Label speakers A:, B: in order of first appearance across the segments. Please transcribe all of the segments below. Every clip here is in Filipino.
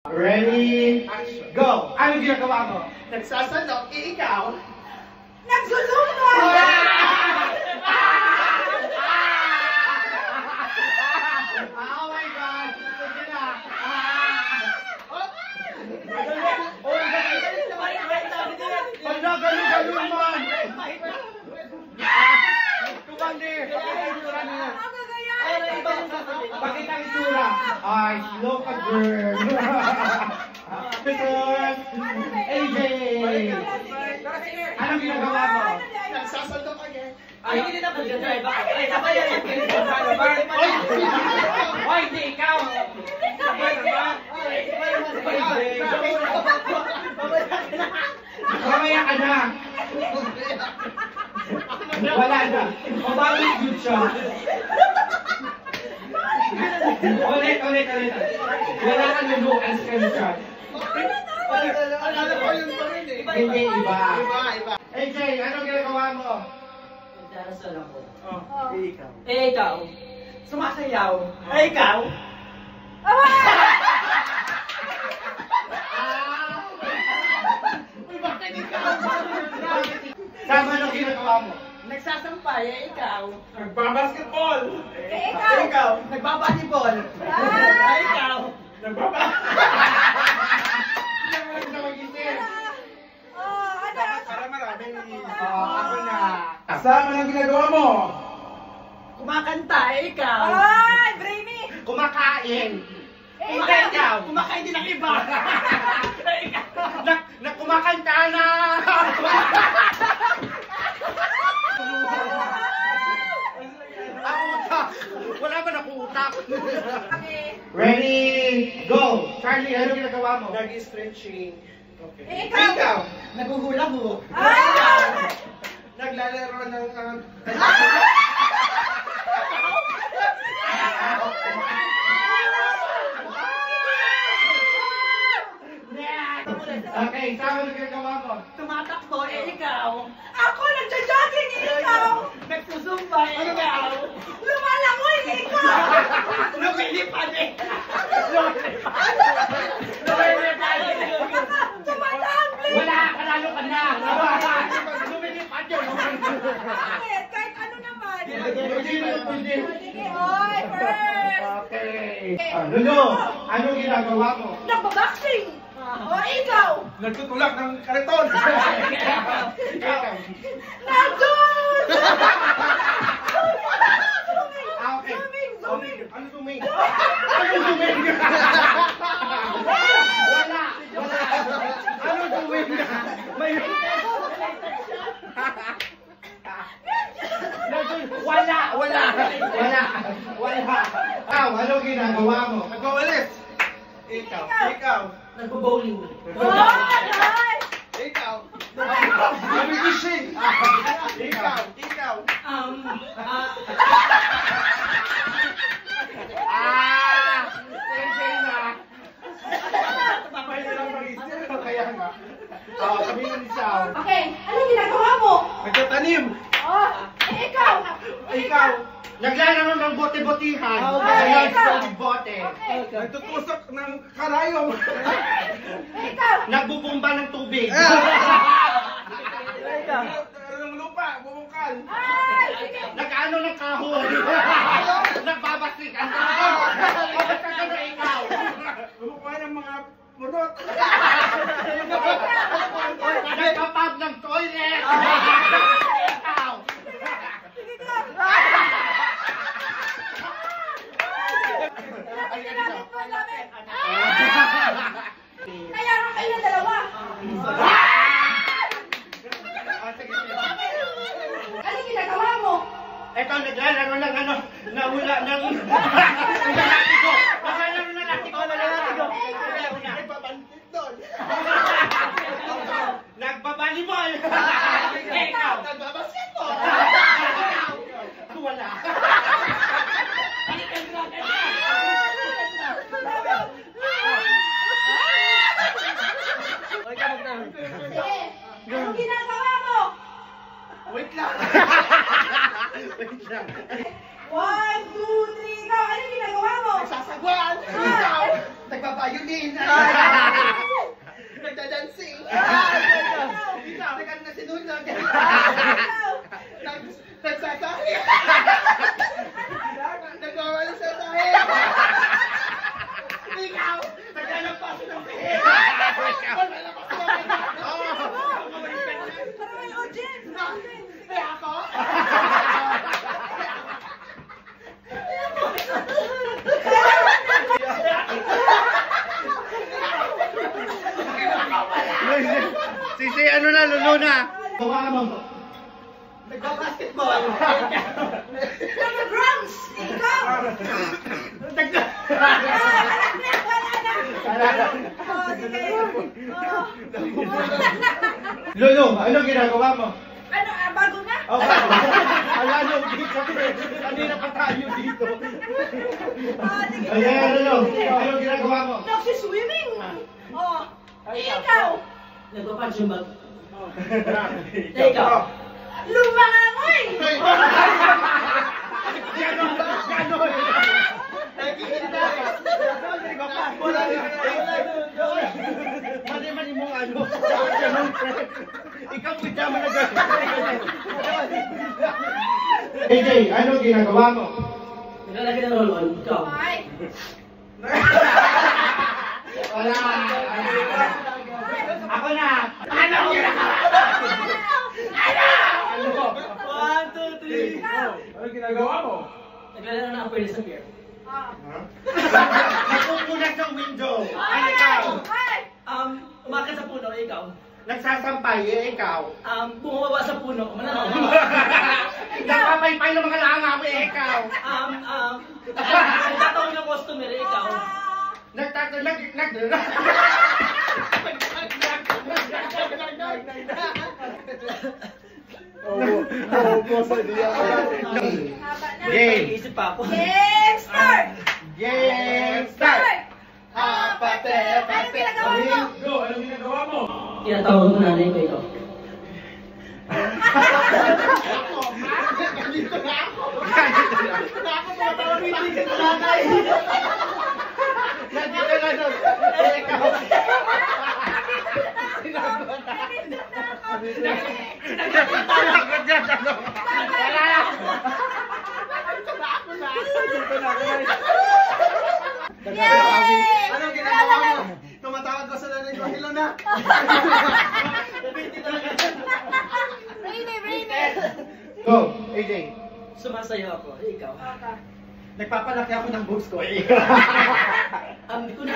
A: Ready? Go! Ano ginagawa mo?
B: Nagsasalok, ikaw.
C: Nagsusumbong!
A: Oh my God! Sige na! Hala, galong-galong man! Kumandi! Bakit ang itsura? Ay, slow ka, girl! AJ! Anong ginagawa mo?
B: Nagsasalok again.
D: Ay, hindi na pag-drive ako. Ay, sabay yan. Hoy, hindi ikaw. Sabay naman.
A: Mamaya ka na! Wala na! Mabawit yun siya! Ulit! Wala ka luluan sa kanila.
B: Alala ko yun pa rin eh.
A: Hindi, iba.
B: Iba.
A: AJ, anong ginagawa mo?
D: Nagdarasal ako.
B: Ikaw.
D: Eh, ikaw. Sumasayaw. Eh, ikaw.
B: Bakit ikaw?
A: Tama anong ginagawa mo?
D: Nagsasampay. Eh, ikaw.
B: Nagbabasketball.
C: Eh, ikaw.
B: Ikaw.
D: Nagbabalibol.
C: Ah!
D: Eh, ikaw.
B: Para maraming
A: Ako na.
B: Kasama ng ginagawa mo.
D: Kumakanta. Eh, ikaw.
C: Ay, Brainy!
A: Kumakain.
C: Eh,
D: Kumakain
C: ikaw.
D: din. Kumakain din ng iba. Eh, ikaw.
A: Na kumakanta na! Ang utak! Wala ba nakuutak?
C: Okay.
A: Ready, go! Charlie, ano ginagawa mo?
B: Nag-stretching. Okay.
C: Eh, ikaw.
D: Naguhula-hula.
C: Ah!
B: Naglalaro ng...
A: Okay, tama na ginagawa mo.
D: Tumatakbo. Eh, ikaw.
C: Ako nagja-jogging, eh, ikaw.
D: Nagsusumba. Eh, ikaw.
C: Lumalangoy, eh, ikaw.
D: Lumilipad. Eh.
C: Tumatambling.
A: Wala, panalo ka na! Lumilipad yun!
C: Bakit? Kahit ano naman.
A: Hindi.
C: Sige, oy, first.
A: Okay. Lulu, anong ginagawa mo?
C: Nagbaboxing. O, ikaw.
B: Nagtutulak ng kariton.
C: Nagdun!
A: Okay.
C: Zooming.
A: Ano zooming? Ano zooming? Wala. Ano zooming? May... Wala. Anong ginagawa mo?
B: Nagwawalis. Ikaw.
D: Nagbo-bowling.
C: Oh, nice.
B: Ikaw.
C: Ikaw.
B: Nag-fishing. Ikaw.
A: Sensei na. Kaya nga. Sabi na ni Sao.
C: Okay, ano ginagawa mo?
B: Nagtatanim.
C: Oh, eh, ikaw.
B: Ikaw.
A: Naglalaro ng bote-botihan.
C: Okay,
A: Ayun,
C: ikaw.
A: bote.
C: Okay.
B: Nagtutusok ng karayong.
C: Eh, ikaw.
A: Nagbubumba ng tubig.
B: Ng lupa. Bumungkal.
C: Ay, sige.
A: Nag-ano ng kahon. Nagbabasik. Babasik ka na ikaw.
B: Bumungkal ng mga munot.
A: Nagpapag ng toilet. Ikaw.
C: Sige ka. Lamit mo, lamit. Kaya nga kayo ng dalawa. Ano ginagawa mo?
A: Ito, naglalaro ng ano, nahula ng... Naglalatigo. Naglalaro ng latigo.
B: Nagbabantit doon.
A: Nagbabalibol. Ikaw.
B: Nagbabasketball.
A: Wala.
C: Sige. Anong ginagawa mo?
B: Wait lang.
A: Wait lang.
C: 1, 2, 3, go! Ano ginagawa mo?
B: Nagsasagwan.
C: Ah.
B: Nagbabayolin. Queen. Nagda-dancing.
A: Ikaw.
B: Tagal na sinunod.
C: Ikaw.
B: Nagsasahi. Nagwawala sa tahi. Ikaw.
A: Naglalagpaso ng pihe.
C: Para may audience.
B: Kaya ako?
A: Sisi, ano na, lulo na.
B: Gawa mo. Nagbabasketball.
C: Nag-drums. Ikaw. Wala na. Oh, sige. Oh.
A: Lolo, ano ginagawa mo?
C: Ano, bago na?
A: Ala, no, dito. Kanina pa tayo dito.
C: Oh, sige.
A: Ayan, Lolo. Ano ginagawa mo?
C: Nagsiswimming. Oh. Ikaw.
D: Nagpapansin ba? Ikaw.
C: Lumangangoy.
A: Ganon, ganon. Mali mong ano. Ikaw pijama na gano'n. AJ, ano ginagawa mo?
D: Naglalagay ng roll-on. Ikaw.
C: Ay.
A: Wala. Ako na. Ano ginagawa? Ano?
D: 1, 2, 3.
A: Ano ginagawa mo?
D: Naglalagay ng apel sa pier.
C: Ah.
A: Nagpupunas ng window. Ano ikaw?
C: Ay.
D: Umakyat sa puno. Ikaw.
A: Nagsasampay, ikaw.
D: Bumababa sa puno. Mananaw.
A: Nagpapaypay ng mga langaw, ikaw.
D: Nagtatawag ng customer. Ikaw.
C: Haba na.
A: Game.
D: Isip pa ako.
C: Game start.
A: Game start.
C: Pate. Ano pinagawa mo?
A: Go, anong ginagawa mo?
D: Tinatawag ko nanay ko. Ikaw.
B: Dito na ako.
A: Nandito na doon. Ikaw. Wala na.
C: Yay!
B: Anong ginagawa mo? Tumatawag ko sa nanay ko. Hello na.
C: Rainy.
A: Go, AJ.
D: Sumasayaw ako. Ikaw.
A: Nagpapalaki ako ng boobs ko.
D: Hindi ko na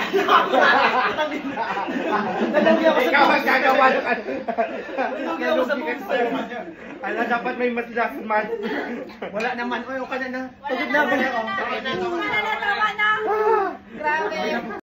D: Nalagyan ako sa
A: Ikaw ang gagawa ng ano.
D: Nalagyan ako sa boobs.
A: Ala, dapat may matilas man.
B: Wala naman. Oy, okay na na.
C: Pagod na ba? Tama na. Grabe.